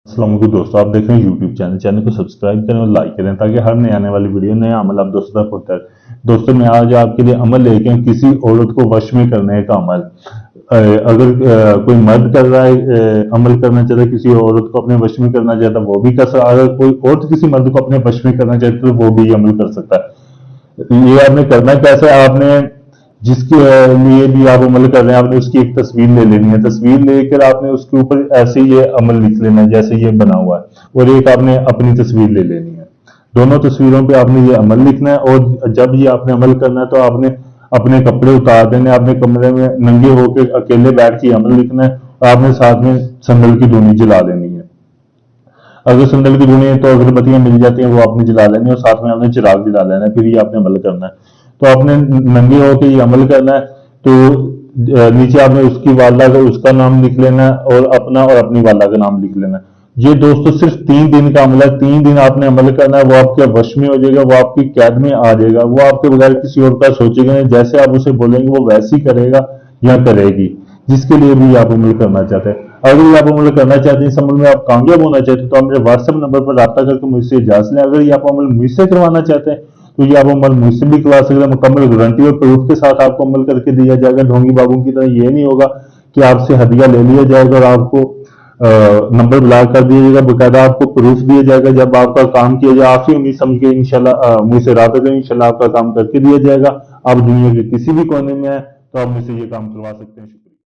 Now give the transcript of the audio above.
السلام علیکم دوستوں، آپ دیکھ رہے ہیں یوٹیوب چینل کو سبسکرائب کریں اور لائک کریں تاکہ ہر نئے آنے والی ویڈیو نیا عمل آپ دوستوں تک پہنچتا ہے۔ دوستوں میں آج آپ کے لیے عمل لے کے کسی عورت کو وش میں کرنے کا عمل۔ اگر کوئی مرد کر رہا ہے، عمل کرنا چاہتا ہے کسی عورت کو اپنے وش میں کرنا چاہتا ہے وہ بھی کر سکتا ہے، اگر کوئی عورت کسی مرد کو اپنے وش میں کرنا چاہتا ہے تو وہ بھی عمل کر سکتا ہے۔ یہ آپ نے کرنا کیسے، آپ نے جس کے لیے بھی آپ عمل کر رہے ہیں آپ نے اس کی ایک تصویر لے لینی ہے، تصویر لے کر آپ نے اس کے اوپر ایسے یہ عمل لکھ لینا ہے جیسے یہ بنا ہوا ہے، اور ایک آپ نے اپنی تصویر لے لینی ہے۔ دونوں تصویروں پہ آپ نے یہ عمل لکھنا ہے، اور جب یہ آپ نے عمل کرنا ہے تو آپ نے اپنے کپڑے اتار دینے، آپ نے کمرے میں ننگے ہو کے اکیلے بیٹھ کے عمل لکھنا ہے، اور آپ نے ساتھ میں سندل کی دھونی جلا لینی ہے۔ اگر سندل کی دھونی ہے تو اگربتیاں مل جاتی ہیں وہ آپ نے جلا لینی ہے، اور ساتھ میں آپ نے چراغ جلا لینا ہے، پھر یہ آپ نے عمل کرنا ہے۔ تو آپ نے ننگے ہو کے یہ عمل کرنا ہے، تو نیچے آپ نے اس کی والدہ کا اس کا نام لکھ لینا ہے، اور اپنا اور اپنی والدہ کا نام لکھ لینا ہے۔ یہ دوستو صرف 3 دن کا عمل ہے، 3 دن آپ نے عمل کرنا ہے، وہ آپ کے وش میں ہو جائے گا، وہ آپ کی قید میں آ جائے گا، وہ آپ کے بغیر کسی اور کا سوچے گا نہیں، جیسے آپ اسے بولیں گے وہ ویسے ہی کرے گا یا کرے گی، جس کے لیے بھی آپ عمل کرنا چاہتے ہیں۔ اگر یہ آپ عمل کرنا چاہتے ہیں، اس عمل میں آپ کامیاب ہونا چاہتے ہیں تو آپ میرے واٹس ایپ نمبر پر رابطہ کر کے مجھ سے اجازت لیں۔ اگر یہ آپ عمل مجھ سے کروانا چاہتے ہیں تو یہ آپ عمل مجھ سے بھی کروا سکتے ہیں، مکمل گارنٹی اور پروف کے ساتھ آپ کو عمل کر کے دیا جائے گا۔ ڈھونگی بابوں کی طرح یہ نہیں ہوگا کہ آپ سے ہدیہ لے لیا جائے گا اور آپ کو نمبر بلاک کر دیا جائے گا، باقاعدہ آپ کو پروف دیا جائے گا۔ جب آپ کا کام کیا جائے آپ ہی امید سمجھ کے انشاءاللہ مجھ سے رابطہ کریں، انشاءاللہ آپ کا کام کر کے دیا جائے گا۔ آپ دنیا کے کسی بھی کونے میں ہیں تو آپ مجھ سے یہ کام کروا سکتے ہیں۔